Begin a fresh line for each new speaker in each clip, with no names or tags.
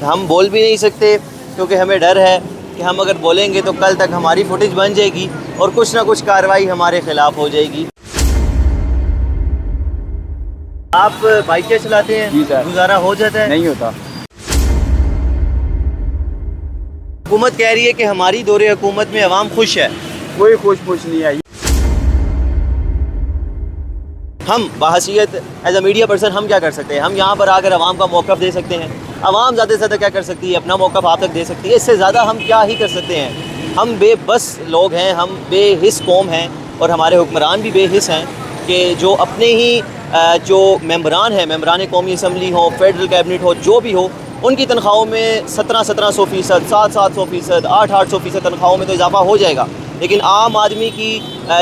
ہم بول بھی نہیں سکتے کیونکہ ہمیں ڈر ہے کہ ہم اگر بولیں گے تو کل تک ہماری فوٹیج بن جائے گی اور کچھ نہ کچھ کارروائی ہمارے خلاف ہو جائے گی۔ آپ بائکیں چلاتے ہیں؟
جی سر،
گزارا ہو جاتا ہے؟
نہیں ہوتا۔
حکومت کہہ رہی ہے کہ ہماری دور حکومت میں عوام خوش ہے۔
کوئی خوش نہیں آئی۔
ہم بحیثیت ایز اے میڈیا پرسن ہم کیا کر سکتے ہیں؟ ہم یہاں پر آ کر عوام کا موقف دے سکتے ہیں۔ عوام زیادہ سے زیادہ کیا کر سکتی ہے؟ اپنا موقف آپ تک دے سکتی ہے۔ اس سے زیادہ ہم کیا ہی کر سکتے ہیں؟ ہم بے بس لوگ ہیں، ہم بے حس قوم ہیں، اور ہمارے حکمران بھی بے حس ہیں کہ جو اپنے ہی جو ممبران ہیں، ممبران قومی اسمبلی ہو، فیڈرل کیبنٹ ہو، جو بھی ہو، ان کی تنخواہوں میں 1700%، 700%، 800% تنخواہوں میں تو اضافہ ہو جائے گا، لیکن عام آدمی کی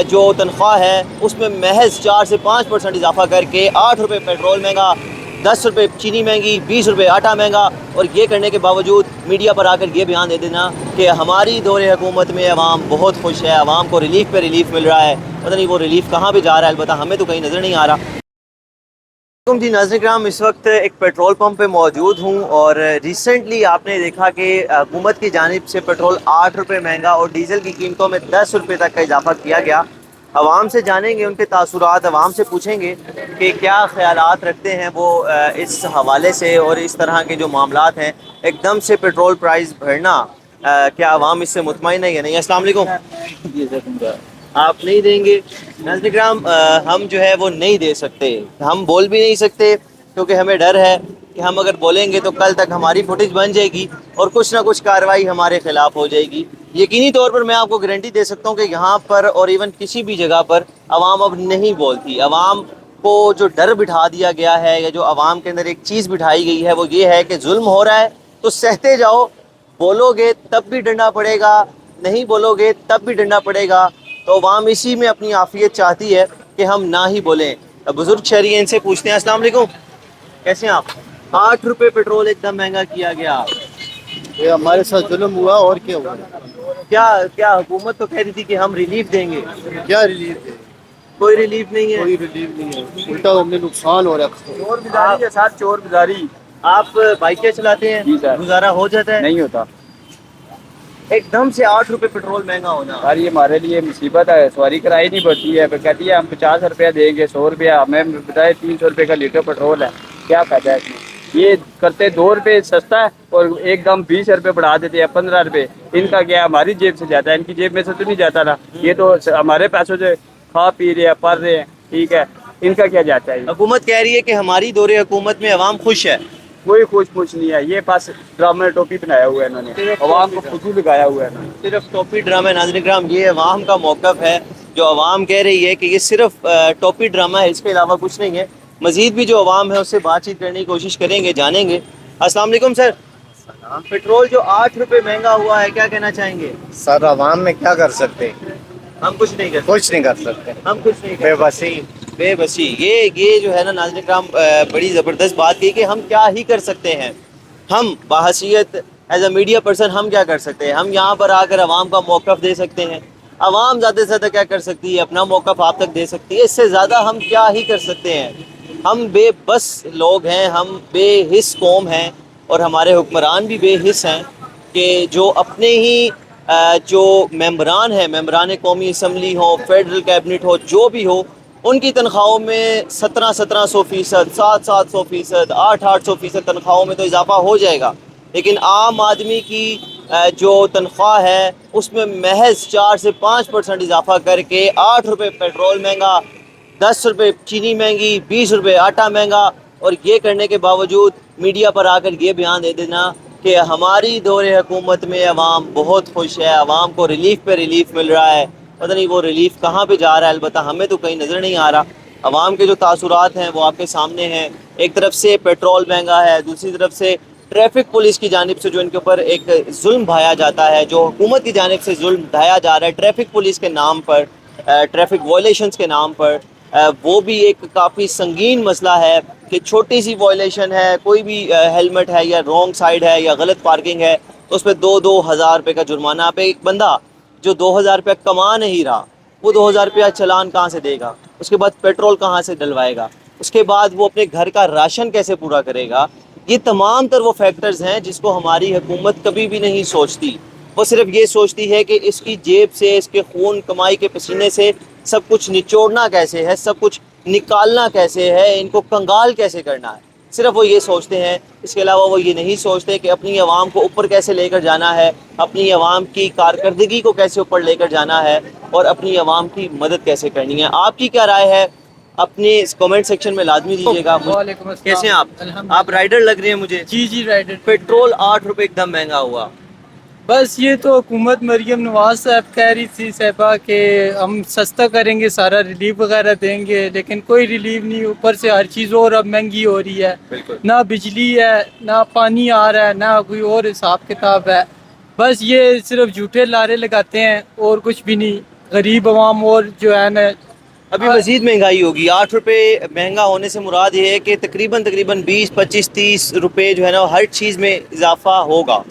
جو تنخواہ ہے اس میں محض 4 سے 5% اضافہ کر کے 8 روپے پیٹرول مہنگا، 10 روپے چینی مہنگی، 20 روپے آٹا مہنگا، اور یہ کرنے کے باوجود میڈیا پر آ کر یہ بیان دے دینا کہ ہماری دور حکومت میں عوام بہت خوش ہے، عوام کو ریلیف پہ ریلیف مل رہا ہے۔ پتہ نہیں وہ ریلیف کہاں پہ جا رہا ہے، البتہ ہمیں تو کہیں نظر نہیں آ رہا۔ جی ناظرین کرام، اس وقت ایک پیٹرول پمپ پہ موجود ہوں، اور ریسنٹلی آپ نے دیکھا کہ حکومت کی جانب سے پیٹرول 8 روپے مہنگا اور ڈیزل کی قیمتوں میں 10 روپے تک کا اضافہ کیا گیا۔ عوام سے جانیں گے ان کے تاثرات، عوام سے پوچھیں گے کہ کیا خیالات رکھتے ہیں وہ اس حوالے سے، اور اس طرح کے جو معاملات ہیں ایک دم سے پیٹرول پرائز بڑھنا، کیا عوام اس سے مطمئن ہے یا نہیں؟ السلام علیکم۔
جی سر،
آپ نہیں دیں گے؟ ناظرین کرام، ہم جو ہے وہ نہیں دے سکتے، ہم بول بھی نہیں سکتے کیونکہ ہمیں ڈر ہے کہ ہم اگر بولیں گے تو کل تک ہماری فوٹیج بن جائے گی اور کچھ نہ کچھ کارروائی ہمارے خلاف ہو جائے گی۔ یقینی طور پر میں آپ کو گارنٹی دے سکتا ہوں کہ یہاں پر اور ایون کسی بھی جگہ پر عوام اب نہیں بولتی۔ عوام کو جو ڈر بٹھا دیا گیا ہے، یا جو عوام کے اندر ایک چیز بٹھائی گئی ہے، وہ یہ ہے کہ ظلم ہو رہا ہے تو سہتے جاؤ، بولو گے تب بھی ڈنڈا پڑے گا، نہیں بولو گے تب بھی ڈنڈا پڑے گا۔ تو عوام اسی میں اپنی عافیت چاہتی ہے کہ ہم نہ ہی بولیں۔ بزرگ شہری ہیں، ان سے پوچھتے ہیں۔ السلام علیکم، کیسے ہیں آپ؟ 8 روپے پیٹرول ایک دم مہنگا کیا گیا،
یہ ہمارے ساتھ ظلم ہوا اور کیا ہوا؟
کیا حکومت تو کہہ رہی تھی کہ ہم ریلیف دیں گے؟
کیا ریلیف ہے؟
کوئی ریلیف نہیں ہے۔
کوئی ریلیف نہیں ہے، الٹا ہمیں نقصان ہو رہا ہے۔
چور بازاری کے ساتھ چور بازاری۔
آپ بائکیں چلاتے ہیں؟
جی سر،
گزارا ہو جاتا ہے؟
نہیں ہوتا۔
ایک دم سے 8 روپے پیٹرول مہنگا ہونا،
سر یہ ہمارے لیے مصیبت ہے، سواری کرائی نہیں بڑھتی ہے، پھر کہتی ہے ہم 50 روپیہ دیں گے، 100 روپیہ، ہمیں بتائے 300 روپے کا لیٹر پیٹرول ہے، کیا فائدہ ہے اس میں؟ یہ کرتے 2 روپے سستا ہے اور ایک دم 20 روپے بڑھا دیتے ہیں، 15 روپے۔ ان کا کیا ہماری جیب سے جاتا ہے، ان کی جیب میں سے تو نہیں جاتا نا، یہ تو ہمارے پیسوں سے کھا پی رہے ہیں، پڑھ رہے ہیں، ٹھیک ہے، ان کا کیا جاتا ہے؟
حکومت کہہ رہی ہے کہ ہماری دور حکومت میں عوام خوش ہے۔
کوئی خوش نہیں ہے، یہ بس ڈرامے ٹوپی بنایا ہوا ہے انہوں نے، عوام کو خود لگایا ہوا ہے انہوں نے۔
صرف ٹوپی ڈرامہ۔ ناظرین کرام، یہ عوام کا موقف ہے، جو عوام کہہ رہی ہے کہ یہ صرف ٹوپی ڈرامہ ہے، اس کے علاوہ کچھ نہیں ہے۔ مزید بھی جو عوام ہے اس سے بات چیت کرنے کی کوشش کریں گے، جانیں گے۔ السلام علیکم سر، پیٹرول جو 8 روپے مہنگا ہوا ہے، کیا کہنا چاہیں گے؟
سر عوام میں کیا کر سکتے؟
ہم کچھ نہیں کر
کچھ نہیں کر سکتے،
ہم کچھ نہیں
بے
کر
بسی۔
بے بسی۔ یہ جو ہے نا ناظرین کرام، بڑی زبردست بات کی کہ ہم کیا ہی کر سکتے ہیں۔ ہم بحیثیت ایز اے میڈیا پرسن ہم کیا کر سکتے ہیں؟ ہم یہاں پر آ کر عوام کا موقف دے سکتے ہیں۔ عوام زیادہ سے زیادہ کیا کر سکتی ہے؟ اپنا موقف آپ تک دے سکتی ہے۔ اس سے زیادہ ہم کیا ہی کر سکتے ہیں؟ ہم بے بس لوگ ہیں، ہم بے حس قوم ہیں، اور ہمارے حکمران بھی بے حس ہیں کہ جو اپنے ہی جو ممبران ہیں، ممبران قومی اسمبلی ہو، فیڈرل کیبنٹ ہو، جو بھی ہو، ان کی تنخواہوں میں 1700%، 700%، 800% تنخواہوں میں تو اضافہ ہو جائے گا، لیکن عام آدمی کی جو تنخواہ ہے اس میں محض 4 سے 5% اضافہ کر کے 8 روپے پیٹرول مہنگا، 10 روپے چینی مہنگی، 20 روپے آٹا مہنگا، اور یہ کرنے کے باوجود میڈیا پر آ کر یہ بیان دے دینا کہ ہماری دور حکومت میں عوام بہت خوش ہے، عوام کو ریلیف پہ ریلیف مل رہا ہے۔ پتہ نہیں وہ ریلیف کہاں پہ جا رہا ہے، البتہ ہمیں تو کہیں نظر نہیں آ رہا۔ عوام کے جو تاثرات ہیں وہ آپ کے سامنے ہیں۔ ایک طرف سے پیٹرول مہنگا ہے، دوسری طرف سے ٹریفک پولیس کی جانب سے جو ان کے اوپر ایک ظلم ڈھایا جاتا ہے، جو حکومت کی جانب سے ظلم ڈھایا جا رہا ہے ٹریفک پولیس کے نام پر، ٹریفک وائلیشنز کے نام پر، وہ بھی ایک کافی سنگین مسئلہ ہے کہ چھوٹی سی وائلیشن ہے، کوئی بھی ہیلمٹ ہے یا رانگ سائڈ ہے یا غلط پارکنگ ہے، تو اس پہ 2,000 روپے کا جرمانہ پہ ایک بندہ جو 2,000 روپے کما نہیں رہا، وہ 2,000 روپیہ چلان کہاں سے دے گا؟ اس کے بعد پیٹرول کہاں سے ڈلوائے گا؟ اس کے بعد وہ اپنے گھر کا راشن کیسے پورا کرے گا یہ تمام تر وہ فیکٹرز ہیں جس کو ہماری حکومت کبھی بھی نہیں سوچتی. وہ صرف یہ سوچتی ہے کہ اس کی جیب سے، اس کے خون کمائی کے پسینے سے سب کچھ نچوڑنا کیسے ہے، سب کچھ نکالنا کیسے ہے، ان کو کنگال کیسے کرنا ہے. صرف وہ یہ سوچتے ہیں. اس کے علاوہ وہ یہ نہیں سوچتے کہ اپنی عوام کو اوپر کیسے لے کر جانا ہے، اپنی عوام کی کارکردگی کو کیسے اوپر لے کر جانا ہے، اور اپنی عوام کی مدد کیسے کرنی ہے. آپ کی کیا رائے ہے؟ اپنے کامنٹ سیکشن میں لازمی دیجیے گا.
وعلیکم السلام.
کیسے ہیں آپ؟
الحمدللہ.
آپ رائڈر لگ رہے ہیں مجھے.
جی جی رائڈر.
پیٹرول 8 روپے ایک دم مہنگا ہوا.
بس یہ تو حکومت مریم نواز صاحب کہہ رہی تھی صاحبہ کہ ہم سستا کریں گے، سارا ریلیف وغیرہ دیں گے، لیکن کوئی ریلیف نہیں. اوپر سے ہر چیز اور اب مہنگی ہو رہی ہے.
بالکل.
نہ بجلی ہے، نہ پانی آ رہا ہے، نہ کوئی اور حساب کتاب ہے. بس یہ صرف جھوٹے لارے لگاتے ہیں اور کچھ بھی نہیں. غریب عوام اور جو ہے نا
ابھی مزید مہنگائی ہوگی. 8 روپے مہنگا ہونے سے مراد یہ ہے کہ تقریباً 20 25 30 روپے جو ہے نا ہر چیز میں اضافہ ہوگا.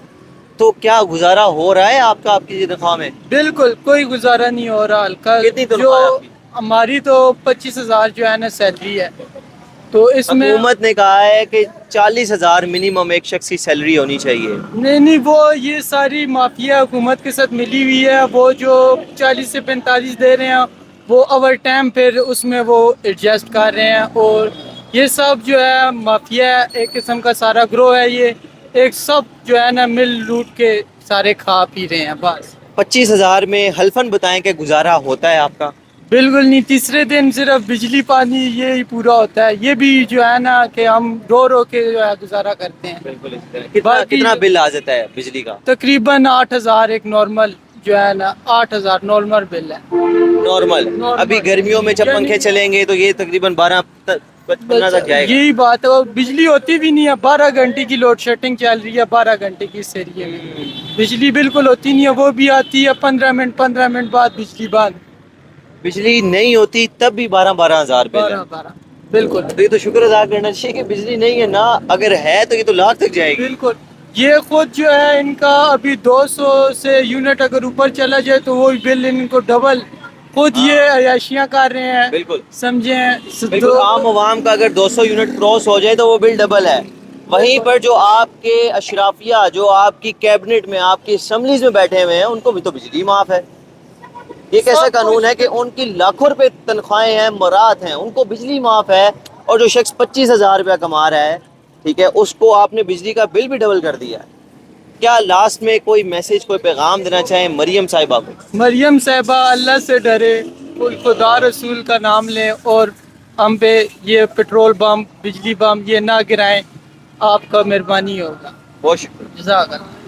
تو کیا گزارا ہو رہا ہے آپ کا، آپ کی تنخواہ میں؟
بالکل کوئی گزارا نہیں ہو رہا. ہلکا
کتنی
جو
تنخواہ ہے آپ کی؟
ہماری تو 25,000 جو ہے نا سیلری ہے. تو اس میں
حکومت نے کہا ہے کہ 40,000 منیمم ایک شخص کی سیلری ہونی چاہیے.
نہیں وہ یہ ساری مافیا حکومت کے ساتھ ملی ہوئی ہے. وہ جو 40 سے 45 دے رہے ہیں وہ اوور ٹائم پھر اس میں وہ ایڈجسٹ کر رہے ہیں. اور یہ سب جو ہے مافیا ایک قسم کا سارا گروہ ہے. یہ ایک سب جو ہے نا مل لوٹ کے سارے کھا پی رہے ہیں. بس
25,000 میں حلفاً بتائیں کہ گزارا ہوتا ہے آپ کا؟
بالکل نہیں. تیسرے دن صرف بجلی پانی یہی پورا ہوتا ہے. یہ بھی جو ہے نا کہ ہم رو کے جو ہے گزارا کرتے ہیں.
بالکل. کتنا بل آ جاتا ہے بجلی کا؟
تقریباً 8,000 ایک نارمل جو ہے نا 8,000 نارمل بل ہے.
نارمل. ابھی گرمیوں میں جب پنکھے چلیں گے تو یہ تقریباً 12-15 تک جائے گا.
یہی بات ہے. بجلی ہوتی بھی نہیں ہے. 12 گھنٹے کی لوڈ شیڈنگ چل رہی ہے 12 گھنٹے کی اس ایریے میں. بجلی بالکل ہوتی نہیں ہے. وہ بھی آتی ہے 15 منٹ بعد بجلی بند.
بجلی نہیں ہوتی تب بھی 12,000 بل ہے.
12 بالکل.
تو یہ تو شکر ادا کرنا چاہیے کہ بجلی نہیں ہے نا. اگر ہے تو یہ تو لاکھ تک جائے گی.
بالکل. یہ خود جو ہے ان کا ابھی 200 سے یونٹ اگر اوپر چلا جائے تو وہ بل ان کو ڈبل. خود یہ عیاشیاں کر رہے ہیں.
بالکل.
سمجھیں.
بالکل. عام عوام کا اگر 200 یونٹ کراس ہو جائے تو وہ بل ڈبل ہے. وہیں پر جو آپ کے اشرافیہ، جو آپ کی کیبنٹ میں، آپ کی اسمبلیز میں بیٹھے ہوئے ہیں، ان کو بھی تو بجلی معاف ہے. یہ کیسا قانون ہے کہ ان کی لاکھوں روپے تنخواہیں ہیں، مراد ہیں، ان کو بجلی معاف ہے، اور جو شخص 25,000 روپیہ کما رہا ہے، ٹھیک ہے، اس کو آپ نے بجلی کا بل بھی ڈبل کر دیا ہے. کیا لاسٹ میں کوئی میسج، کوئی پیغام دینا چاہیں مریم صاحبہ کو؟
مریم صاحبہ اللہ سے ڈرے، کوئی خدا رسول کا نام لیں اور ہم پہ یہ پیٹرول بم، بجلی بم یہ نہ گرائیں. آپ کا مہربانی ہوگا.
بہت شکریہ.
جزاک اللہ.